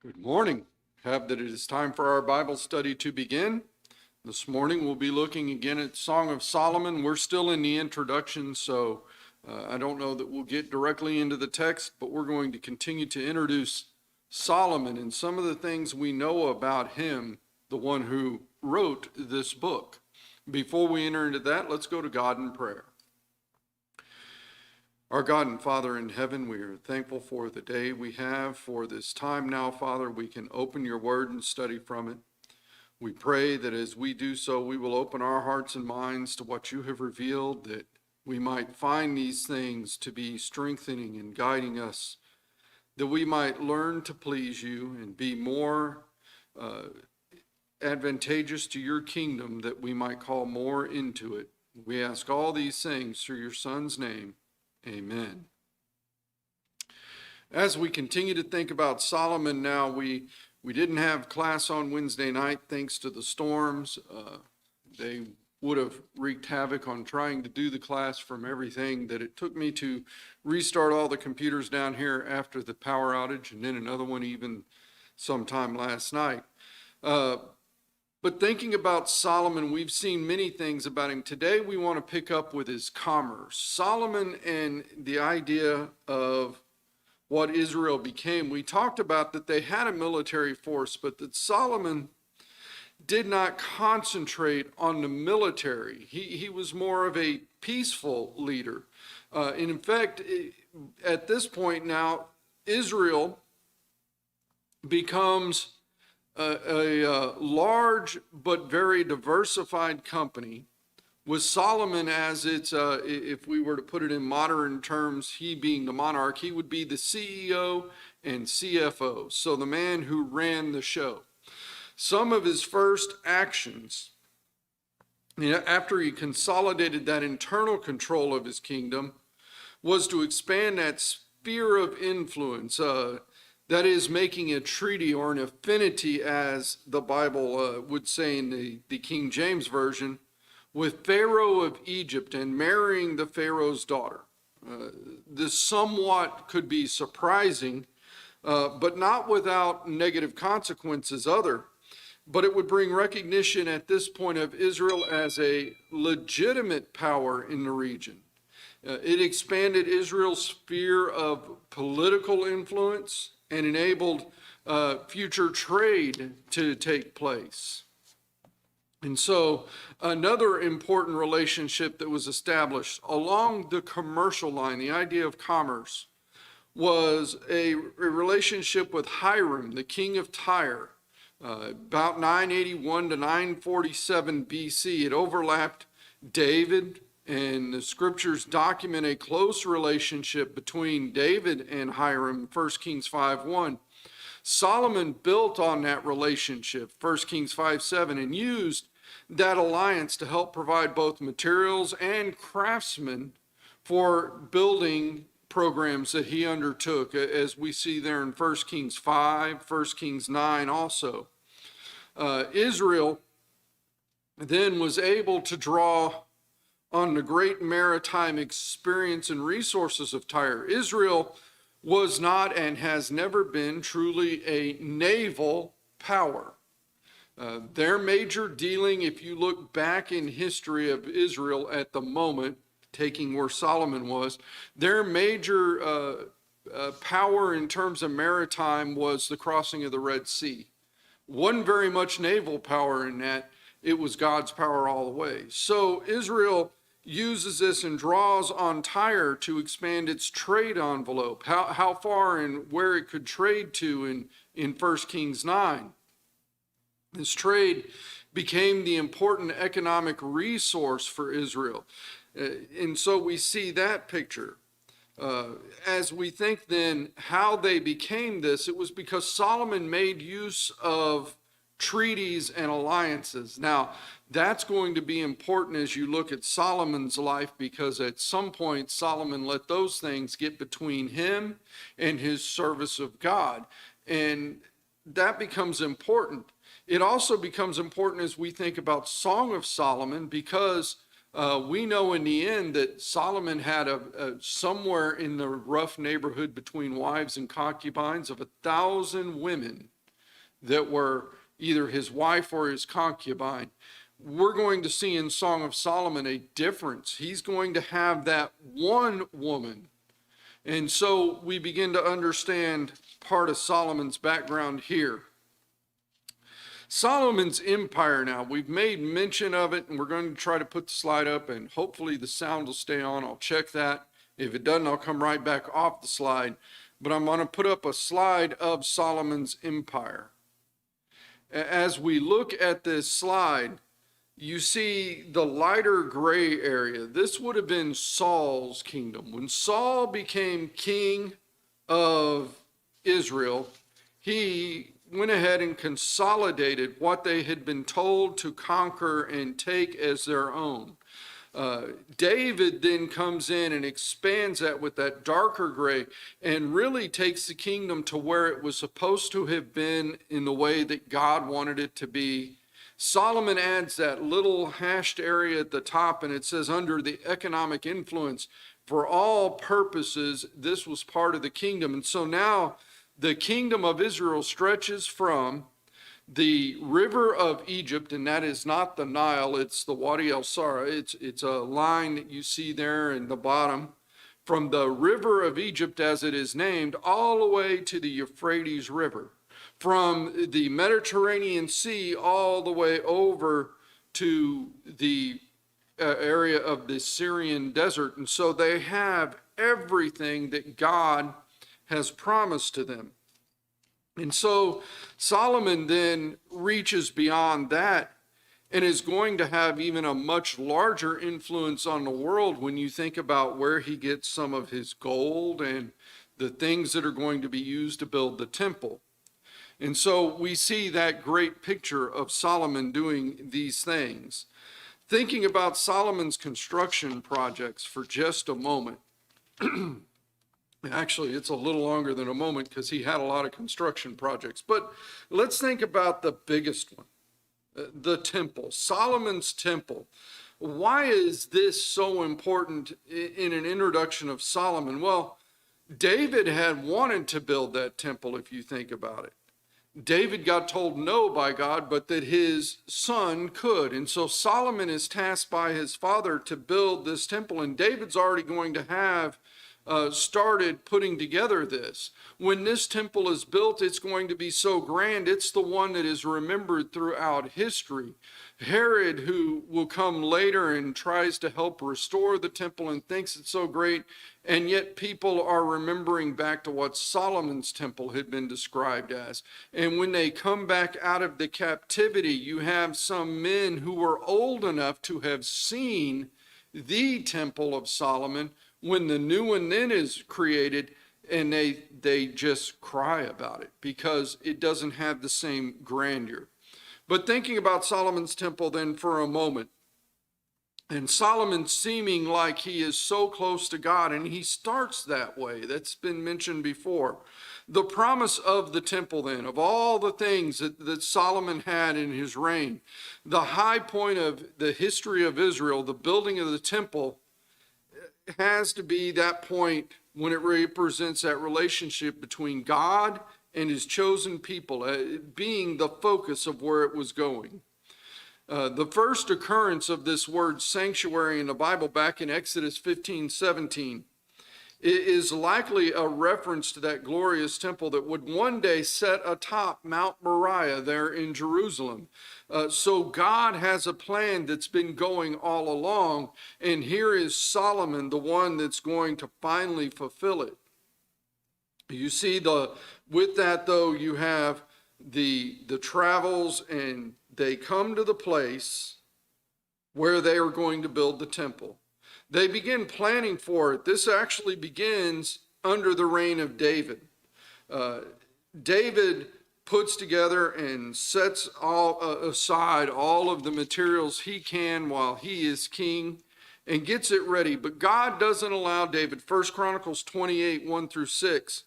Good morning. Have that it is time for our Bible study to begin. This morning we'll be looking again at Song of Solomon. We're still in the introduction, so I don't know that we'll get directly into the text, but we're going to continue to introduce Solomon and some of the things we know about him, the one who wrote this book. Before we enter into that, let's go to God in prayer. Our God and Father in heaven, we are thankful for the day we have, for this time now, Father. We can open your word and study from it. We pray that as we do so, we will open our hearts and minds to what you have revealed, that we might find these things to be strengthening and guiding us, that we might learn to please you and be more advantageous to your kingdom, that we might call more into it. We ask all these things through your Son's name. Amen. As we continue to think about Solomon now, we didn't have class on Wednesday night thanks to the storms. They would have wreaked havoc on trying to do the class from everything that it took me to restart all the computers down here after the power outage, and then another one even sometime last night. But thinking about Solomon, we've seen many things about him. Today we want to pick up with his commerce. Solomon and the idea of what Israel became. We talked about that they had a military force, but that Solomon did not concentrate on the military. He was more of a peaceful leader. And in fact, at this point now, Israel becomes a large but very diversified company, with Solomon as its, if we were to put it in modern terms, he being the monarch, he would be the CEO and CFO, so the man who ran the show. Some of his first actions, after he consolidated that internal control of his kingdom, was to expand that sphere of influence, that is, making a treaty or an affinity, as the Bible would say in the King James Version, with Pharaoh of Egypt and marrying the Pharaoh's daughter. This somewhat could be surprising, but not without negative consequences but it would bring recognition at this point of Israel as a legitimate power in the region. It expanded Israel's sphere of political influence and enabled future trade to take place. And so another important relationship that was established along the commercial line, the idea of commerce, was a relationship with Hiram, the king of Tyre, about 981 to 947 BC. It overlapped David, and the scriptures document a close relationship between David and Hiram, 1 Kings 5:1. Solomon built on that relationship, 1 Kings 5:7, and used that alliance to help provide both materials and craftsmen for building programs that he undertook, as we see there in 1 Kings 5, 1 Kings 9 also. Israel then was able to draw on the great maritime experience and resources of Tyre. Israel was not and has never been truly a naval power. Their major dealing, if you look back in history of Israel at the moment, taking where Solomon was, their major power in terms of maritime was the crossing of the Red Sea. Wasn't very much naval power in that. It was God's power all the way. So Israel uses this and draws on Tyre to expand its trade envelope, how far and where it could trade to in 1 Kings 9. This trade became the important economic resource for Israel. And so we see that picture. As we think then how they became this, it was because Solomon made use of treaties and alliances. Now, that's going to be important as you look at Solomon's life, because at some point Solomon let those things get between him and his service of God. And that becomes important. It also becomes important as we think about Song of Solomon, because we know in the end that Solomon had somewhere in the rough neighborhood between wives and concubines of 1,000 women that were either his wife or his concubine. We're going to see in Song of Solomon a difference. He's going to have that one woman. And so we begin to understand part of Solomon's background here. Solomon's empire now, we've made mention of it, and we're going to try to put the slide up, and hopefully the sound will stay on. I'll check that. If it doesn't, I'll come right back off the slide. But I'm going to put up a slide of Solomon's empire. As we look at this slide, you see the lighter gray area. This would have been Saul's kingdom. When Saul became king of Israel, he went ahead and consolidated what they had been told to conquer and take as their own. David then comes in and expands that with that darker gray and really takes the kingdom to where it was supposed to have been in the way that God wanted it to be. Solomon adds that little hashed area at the top, and it says under the economic influence. For all purposes, this was part of the kingdom. And so now the kingdom of Israel stretches from the river of Egypt, and that is not the Nile, it's the Wadi el-Sara. It's a line that you see there in the bottom. From the river of Egypt, as it is named, all the way to the Euphrates River. From the Mediterranean Sea all the way over to the area of the Syrian desert. And so they have everything that God has promised to them. And so Solomon then reaches beyond that and is going to have even a much larger influence on the world when you think about where he gets some of his gold and the things that are going to be used to build the temple. And so we see that great picture of Solomon doing these things. Thinking about Solomon's construction projects for just a moment. Actually, it's a little longer than a moment because he had a lot of construction projects. But let's think about the biggest one, the temple, Solomon's temple. Why is this so important in an introduction of Solomon? Well, David had wanted to build that temple, if you think about it. David got told no by God, but that his son could. And so Solomon is tasked by his father to build this temple, and David's already going to have started putting together this. When this temple is built, it's going to be so grand. It's the one that is remembered throughout history. Herod, who will come later and tries to help restore the temple and thinks it's so great, and yet people are remembering back to what Solomon's temple had been described as. And when they come back out of the captivity, you have some men who were old enough to have seen the temple of Solomon when the new one then is created, and they just cry about it because it doesn't have the same grandeur. But thinking about Solomon's temple then for a moment, and Solomon seeming like he is so close to God, and he starts that way. That's been mentioned before. The promise of the temple then, of all the things that Solomon had in his reign, the high point of the history of Israel, the building of the temple, has to be that point when it represents that relationship between God and his chosen people, being the focus of where it was going. The first occurrence of this word sanctuary in the Bible back in Exodus 15:17 is likely a reference to that glorious temple that would one day set atop Mount Moriah there in Jerusalem. So God has a plan that's been going all along, and here is Solomon, the one that's going to finally fulfill it. You see, with that though, you have the travels, and they come to the place where they are going to build the temple. They begin planning for it. This actually begins under the reign of David. David puts together and sets aside all of the materials he can while he is king and gets it ready. But God doesn't allow David. 1 Chronicles 28, 1-6.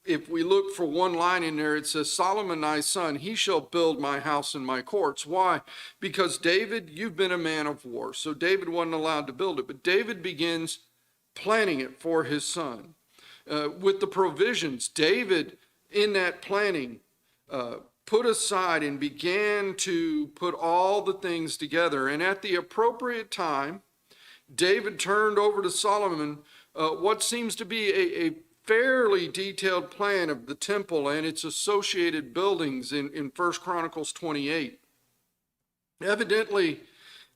If we look for one line in there, it says, Solomon thy son, he shall build my house and my courts. Why? Because David, you've been a man of war. So David wasn't allowed to build it. But David begins planning it for his son. With the provisions, David, in that planning, put aside and began to put all the things together. And at the appropriate time, David turned over to Solomon what seems to be a fairly detailed plan of the temple and its associated buildings in 1 Chronicles 28. Evidently,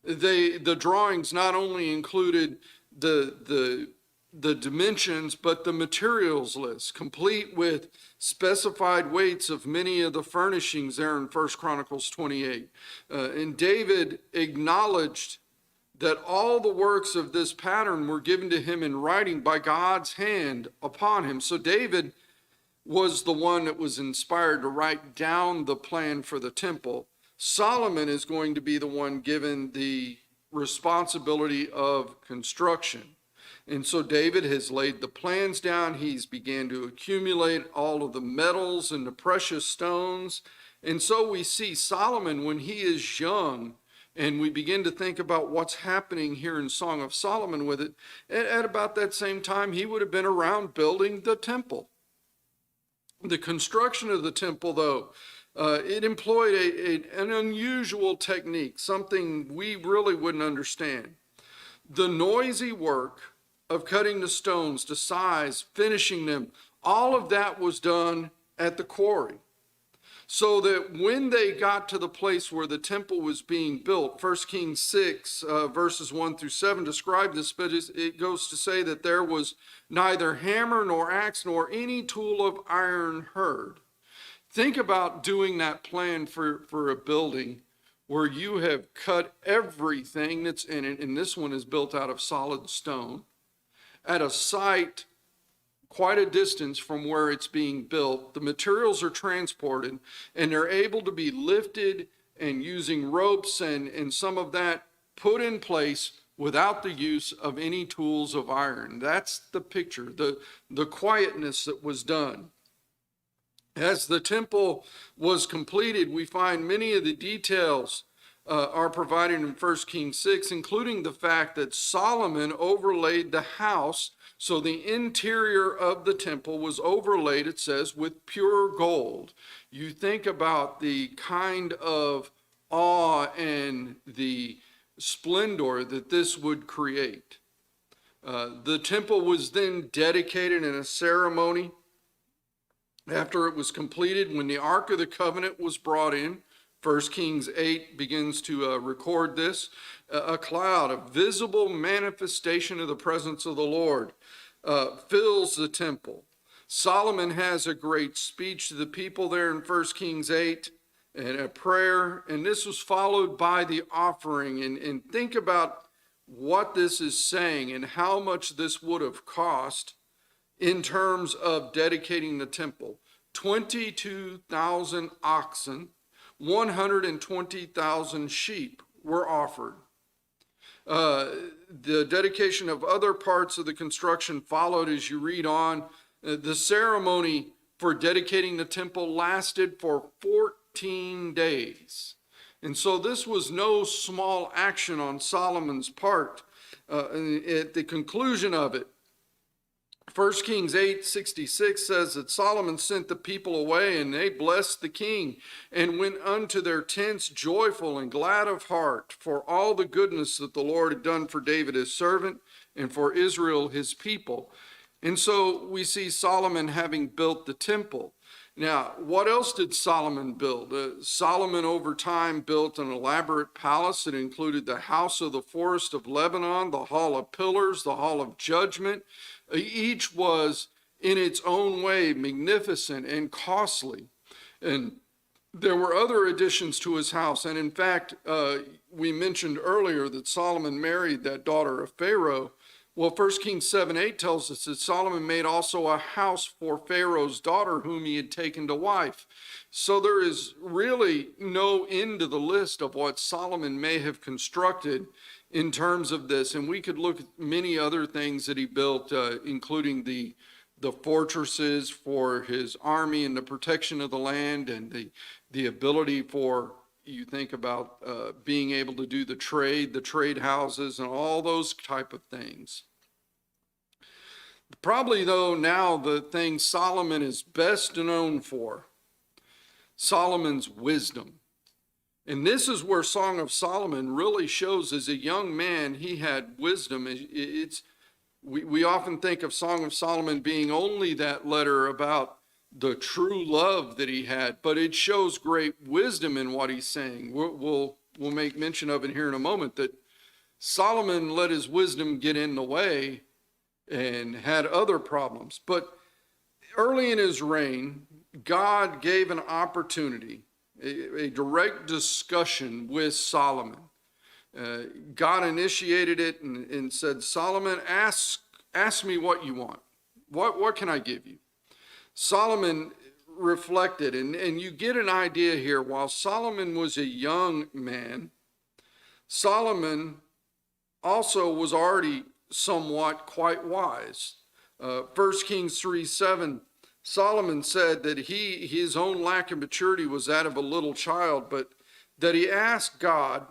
the drawings not only included the dimensions, but the materials list, complete with specified weights of many of the furnishings there in 1 Chronicles 28. And David acknowledged that all the works of this pattern were given to him in writing by God's hand upon him. So David was the one that was inspired to write down the plan for the temple. Solomon is going to be the one given the responsibility of construction. And so David has laid the plans down. He's began to accumulate all of the metals and the precious stones. And so we see Solomon when he is young, and we begin to think about what's happening here in Song of Solomon with it. At about that same time, he would have been around building the temple. The construction of the temple, though, it employed an unusual technique, something we really wouldn't understand. The noisy work of cutting the stones to size, finishing them, all of that was done at the quarry. So that when they got to the place where the temple was being built, 1 Kings 6, verses 1 through 7 describe this, but it goes to say that there was neither hammer nor axe nor any tool of iron heard. Think about doing that plan for a building where you have cut everything that's in it, and this one is built out of solid stone, at a site quite a distance from where it's being built. The materials are transported, and they're able to be lifted and using ropes and some of that put in place without the use of any tools of iron. That's the picture, the quietness that was done. As the temple was completed, we find many of the details are provided in 1 Kings 6, including the fact that Solomon overlaid the house. So the interior of the temple was overlaid, it says, with pure gold. You think about the kind of awe and the splendor that this would create. The temple was then dedicated in a ceremony after it was completed when the Ark of the Covenant was brought in. 1 Kings 8 begins to record this. A cloud, a visible manifestation of the presence of the Lord, fills the temple. Solomon has a great speech to the people there in 1 Kings 8 and a prayer, and this was followed by the offering. And think about what this is saying and how much this would have cost in terms of dedicating the temple. 22,000 oxen, 120,000 sheep were offered. The dedication of other parts of the construction followed as you read on. The ceremony for dedicating the temple lasted for 14 days. And so this was no small action on Solomon's part. At the conclusion of it, 1 Kings 8:66 says that Solomon sent the people away, and they blessed the king and went unto their tents joyful and glad of heart for all the goodness that the Lord had done for David his servant and for Israel his people. And so we see Solomon having built the temple. Now, what else did Solomon build? Solomon over time built an elaborate palace that included the house of the forest of Lebanon, the hall of pillars, the hall of judgment. Each was in its own way magnificent and costly. And there were other additions to his house. And in fact, we mentioned earlier that Solomon married that daughter of Pharaoh. Well, 1 Kings 7:8 tells us that Solomon made also a house for Pharaoh's daughter whom he had taken to wife. So there is really no end to the list of what Solomon may have constructed in terms of this. And we could look at many other things that he built, including the fortresses for his army and the protection of the land, and the ability for, you think about being able to do the trade houses and all those type of things. Probably though now the thing Solomon is best known for, Solomon's wisdom. And this is where Song of Solomon really shows as a young man, he had wisdom. We often think of Song of Solomon being only that letter about the true love that he had, but it shows great wisdom in what he's saying. We'll make mention of it here in a moment, that Solomon let his wisdom get in the way and had other problems. But early in his reign, God gave an opportunity, a direct discussion with Solomon. God initiated it and said, Solomon, ask me what you want. What can I give you? Solomon reflected, and you get an idea here. While Solomon was a young man, Solomon also was already somewhat quite wise. 1 Kings 3:7, Solomon said that his own lack of maturity was that of a little child, but that he asked God,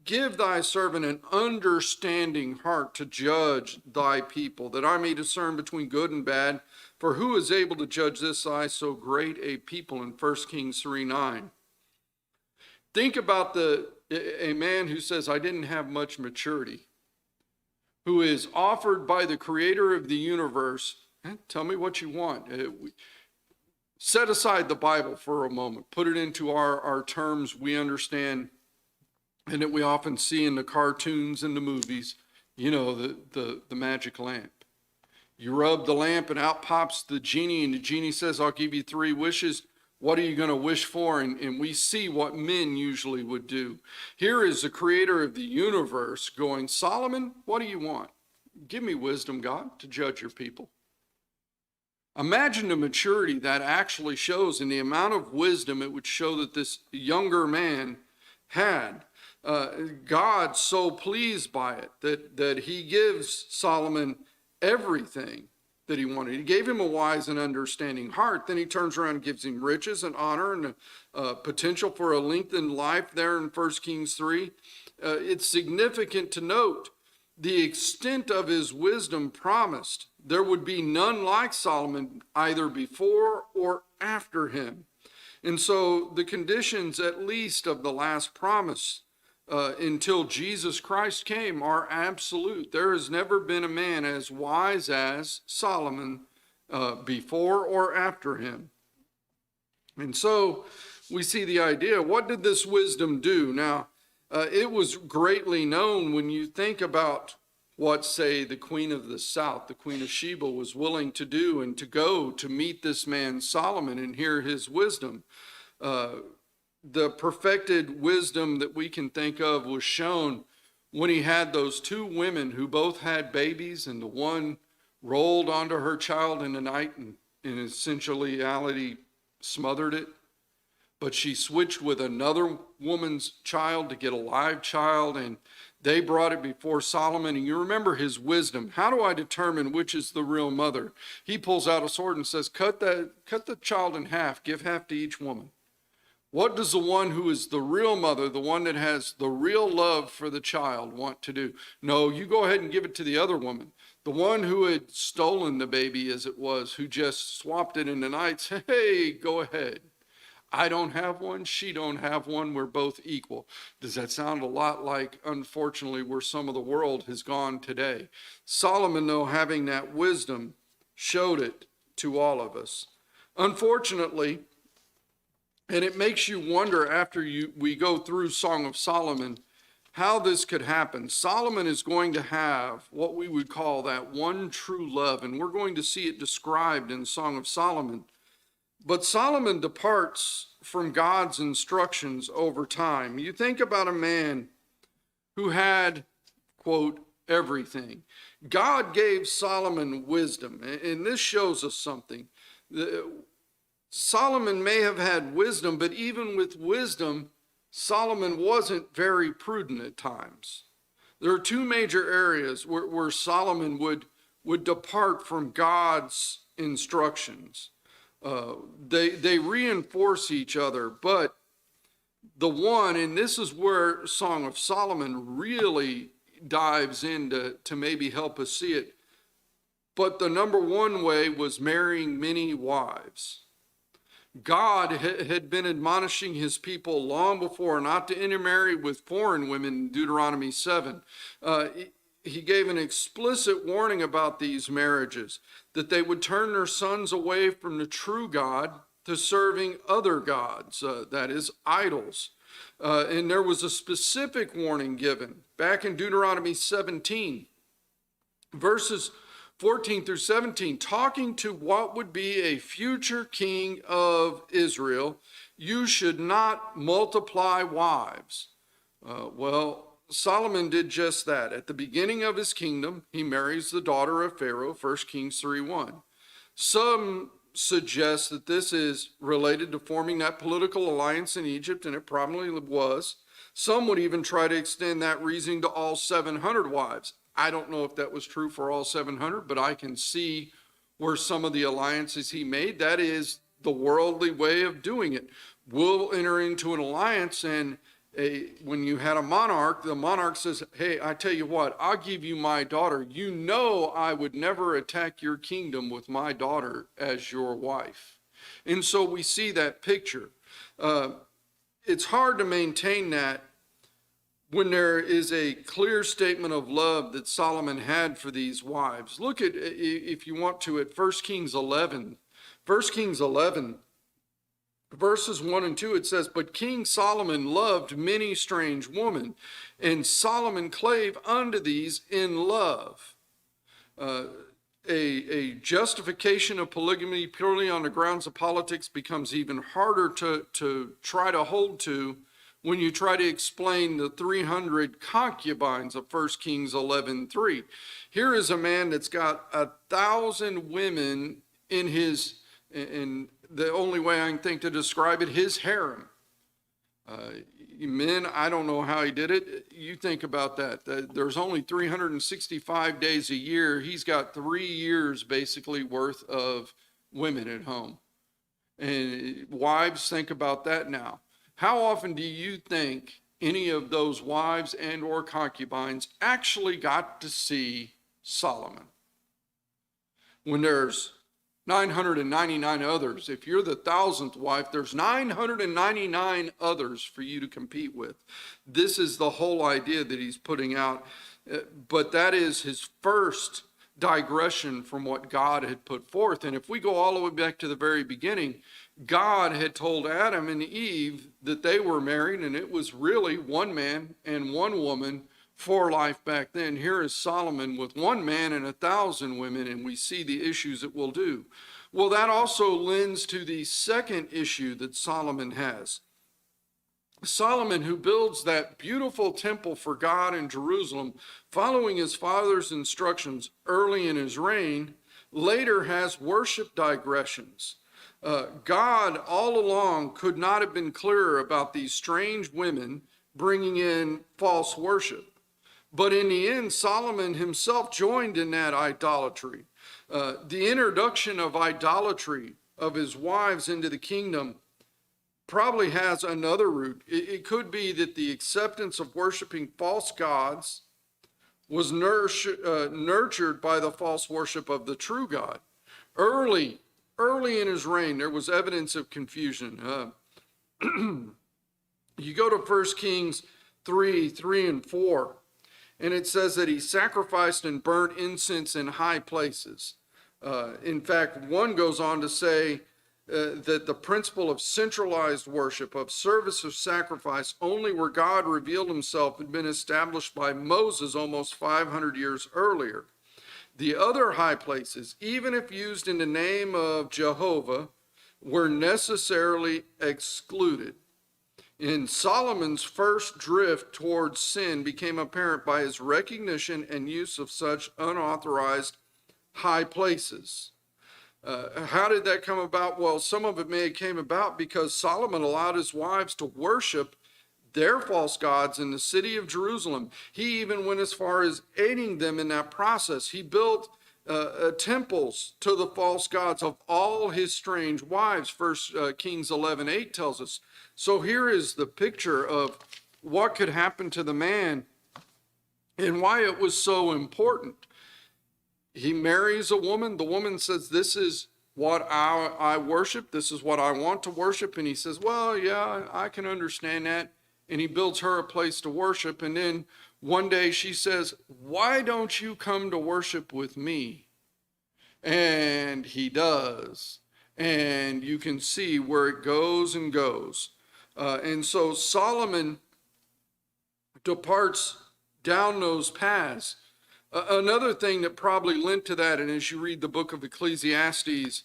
give thy servant an understanding heart to judge thy people, that I may discern between good and bad. For who is able to judge this eye, so great a people, in 1 Kings 3:9. Think about a man who says, I didn't have much maturity, who is offered by the creator of the universe, tell me what you want. Set aside the Bible for a moment, put it into our terms we understand and that we often see in the cartoons and the movies, the magic lamp. You rub the lamp and out pops the genie, and the genie says, I'll give you 3 wishes. What are you going to wish for? And we see what men usually would do. Here is the creator of the universe going, Solomon, what do you want? Give me wisdom, God, to judge your people. Imagine the maturity that actually shows in the amount of wisdom it would show that this younger man had. God so pleased by it that he gives Solomon everything that he wanted. He gave him a wise and understanding heart. Then he turns around and gives him riches and honor and potential for a lengthened life there in 1 Kings 3. It's significant to note the extent of his wisdom promised. There would be none like Solomon either before or after him. And so the conditions, at least of the last promise, until Jesus Christ came, are absolute. There has never been a man as wise as Solomon before or after him. And so we see the idea, what did this wisdom do? Now, it was greatly known when you think about what, say, the Queen of the South, the Queen of Sheba, was willing to do and to go to meet this man Solomon and hear his wisdom. The perfected wisdom that we can think of was shown when he had those 2 women who both had babies, and the one rolled onto her child in the night and in essentiality smothered it. But she switched with another woman's child to get a live child, and they brought it before Solomon. And you remember his wisdom. How do I determine which is the real mother? He pulls out a sword and says, cut the child in half, give half to each woman. What does the one who is the real mother, the one that has the real love for the child, want to do? No, you go ahead and give it to the other woman. The one who had stolen the baby, as it was, who just swapped it in the night, said, hey, go ahead. I don't have one, she don't have one, we're both equal. Does that sound a lot like, unfortunately, where some of the world has gone today? Solomon, though, having that wisdom, showed it to all of us. Unfortunately, and it makes you wonder after we go through Song of Solomon, how this could happen. Solomon is going to have what we would call that one true love, and we're going to see it described in Song of Solomon. But Solomon departs from God's instructions over time. You think about a man who had, quote, everything. God gave Solomon wisdom, and this shows us something. Solomon may have had wisdom, but even with wisdom, Solomon wasn't very prudent at times. There are 2 major areas where Solomon would depart from God's instructions. They reinforce each other, but the one, and this is where Song of Solomon really dives into to maybe help us see it, but the number 1 way was marrying many wives. God had been admonishing his people long before not to intermarry with foreign women in Deuteronomy 7. He gave an explicit warning about these marriages, that they would turn their sons away from the true God to serving other gods, that is, idols. And there was a specific warning given back in Deuteronomy 17, verses 14 through 17, talking to what would be a future king of Israel. You should not multiply wives. Well, Solomon did just that. At the beginning of his kingdom, he marries the daughter of Pharaoh, 1 Kings 3:1. Some suggest that this is related to forming that political alliance in Egypt, and it probably was. Some would even try to extend that reasoning to all 700 wives. I don't know if that was true for all 700, but I can see where some of the alliances he made, that is the worldly way of doing it. We'll enter into an alliance, and when you had a monarch, the monarch says, hey, I tell you what, I'll give you my daughter. You know I would never attack your kingdom with my daughter as your wife. And so we see that picture. It's hard to maintain that when there is a clear statement of love that Solomon had for these wives. Look at, if you want to, at 1 Kings 11. 1 Kings 11, verses 1 and 2, it says, but King Solomon loved many strange women, and Solomon clave unto these in love. A justification of polygamy purely on the grounds of politics becomes even harder to try to hold to when you try to explain the 300 concubines of 1 Kings 11:3. Here is a man that's got 1,000 women in his, in the only way I can think to describe it, his harem. Men, I don't know how he did it. You think about that. There's only 365 days a year. He's got 3 years basically worth of women at home. And wives, think about that now. How often do you think any of those wives and or concubines actually got to see Solomon? When there's 999 others. If you're the 1,000th wife, there's 999 others for you to compete with. This is the whole idea that he's putting out. But that is his first digression from what God had put forth. And if we go all the way back to the very beginning, God had told Adam and Eve that they were married, and it was really one man and one woman for life back then. Here is Solomon with one man and 1,000 women, and we see the issues it will do. Well, that also lends to the second issue that Solomon has. Solomon, who builds that beautiful temple for God in Jerusalem, following his father's instructions early in his reign, later has worship digressions. God all along could not have been clearer about these strange women bringing in false worship. But in the end, Solomon himself joined in that idolatry. The introduction of idolatry of his wives into the kingdom probably has another root. It could be that the acceptance of worshiping false gods was nurtured by the false worship of the true God. Early in his reign, there was evidence of confusion. You go to 1 Kings 3 and 4. And it says that he sacrificed and burnt incense in high places. In fact, one goes on to say that the principle of centralized worship, of service of sacrifice, only where God revealed himself, had been established by Moses almost 500 years earlier. The other high places, even if used in the name of Jehovah, were necessarily excluded. In Solomon's first drift towards sin became apparent by his recognition and use of such unauthorized high places. How did that come about? Well, some of it may have came about because Solomon allowed his wives to worship their false gods in the city of Jerusalem. He even went as far as aiding them in that process. He built temples to the false gods of all his strange wives. 1 Kings 11:8 tells us. So here is the picture of what could happen to the man and why it was so important. He marries a woman. The woman says, this is what I worship. This is what I want to worship. And he says, well, yeah, I can understand that. And he builds her a place to worship. And then one day she says, why don't you come to worship with me? And he does. And you can see where it goes and goes. And so Solomon departs down those paths. Another thing that probably lent to that, and as you read the book of Ecclesiastes,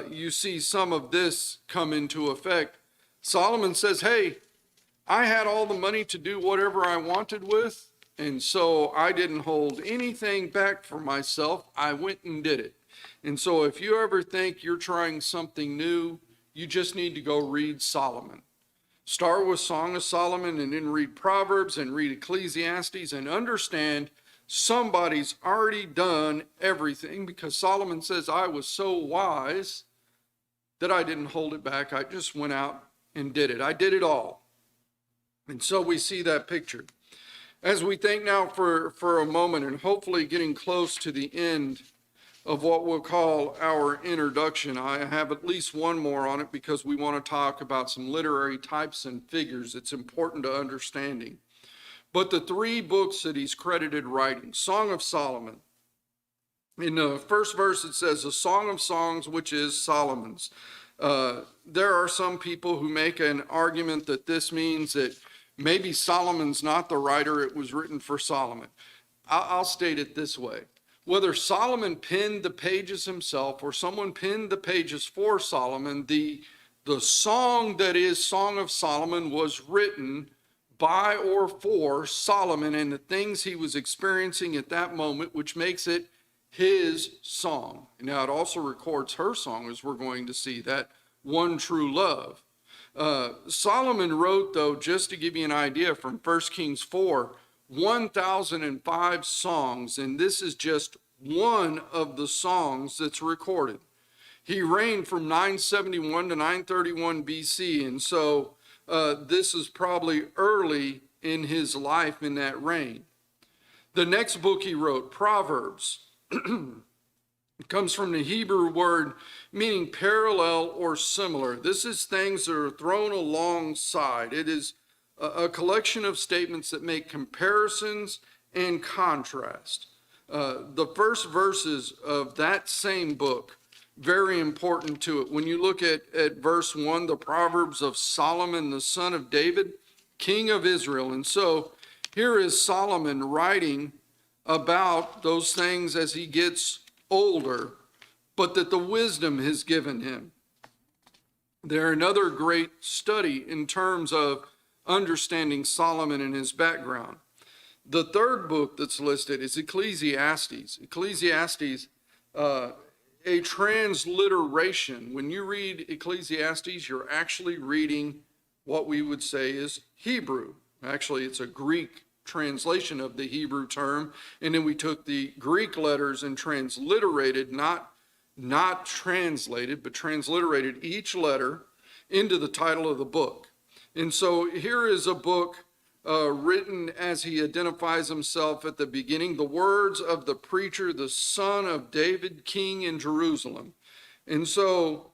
you see some of this come into effect. Solomon says, hey, I had all the money to do whatever I wanted with, and so I didn't hold anything back for myself. I went and did it. And so if you ever think you're trying something new, you just need to go read Solomon. Start with Song of Solomon and then read Proverbs and read Ecclesiastes and understand somebody's already done everything, because Solomon says, I was so wise that I didn't hold it back. I just went out and did it. I did it all. And so we see that picture. As we think now for a moment, and hopefully getting close to the end of what we'll call our introduction, I have at least one more on it because we want to talk about some literary types and figures. It's important to understanding. But the three books that he's credited writing, Song of Solomon. In the first verse it says, a Song of Songs, which is Solomon's. There are some people who make an argument that this means that maybe Solomon's not the writer, it was written for Solomon. I'll state it this way. Whether Solomon penned the pages himself or someone penned the pages for Solomon, the song that is Song of Solomon was written by or for Solomon and the things he was experiencing at that moment, which makes it his song. Now it also records her song, as we're going to see, that one true love. Solomon wrote, though, just to give you an idea, from 1 Kings 4, 1,005 songs, and this is just one of the songs that's recorded. He reigned from 971 to 931 BC, and so this is probably early in his life in that reign. The next book he wrote, Proverbs, it comes from the Hebrew word meaning parallel or similar. This is things that are thrown alongside. It is a collection of statements that make comparisons and contrast. The first verses of that same book, very important to it. When you look at verse 1, the Proverbs of Solomon, the son of David, king of Israel. And so here is Solomon writing about those things as he gets older, but that the wisdom has given him. They're another great study in terms of understanding Solomon and his background. The third book that's listed is Ecclesiastes. Ecclesiastes, a transliteration. When you read Ecclesiastes, you're actually reading what we would say is Hebrew. Actually, it's a Greek translation of the Hebrew term, and then we took the Greek letters and transliterated, not translated, but transliterated each letter into the title of the book. And so here is a book written as he identifies himself at the beginning, the words of the preacher, the son of David, king in Jerusalem. And so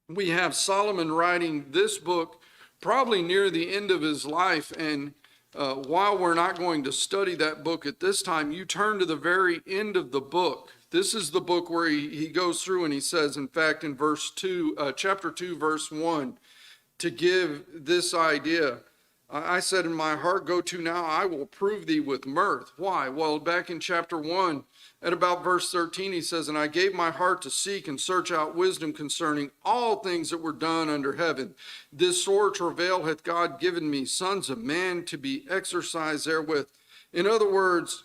we have Solomon writing this book probably near the end of his life. And while we're not going to study that book at this time, you turn to the very end of the book. This is the book where he goes through and he says, in fact, in chapter 2, verse 1, to give this idea, I said in my heart, go to now, I will prove thee with mirth. Why? Well, back in chapter 1, at about verse 13, he says, and I gave my heart to seek and search out wisdom concerning all things that were done under heaven. This sore travail hath God given me, sons of man, to be exercised therewith. In other words,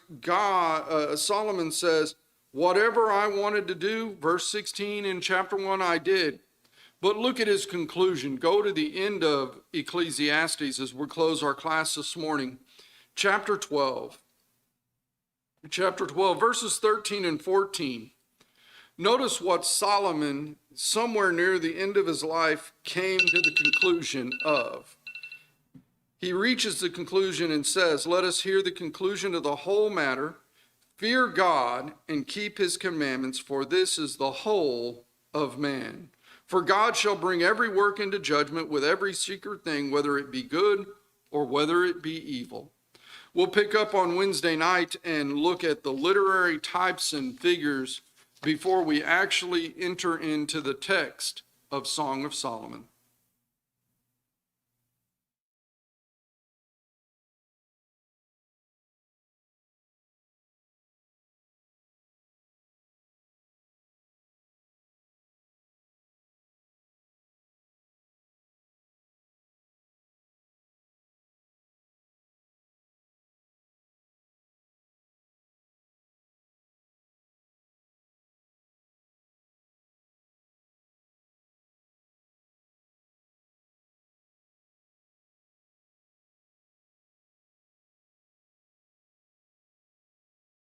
Solomon says, whatever I wanted to do, verse 16 in chapter 1, I did. But look at his conclusion. Go to the end of Ecclesiastes as we close our class this morning. Chapter 12. Chapter 12, verses 13 and 14. Notice what Solomon, somewhere near the end of his life, came to the conclusion of. He reaches the conclusion and says, let us hear the conclusion of the whole matter. Fear God and keep his commandments, for this is the whole of man. For God shall bring every work into judgment with every secret thing, whether it be good or whether it be evil. We'll pick up on Wednesday night and look at the literary types and figures before we actually enter into the text of Song of Solomon.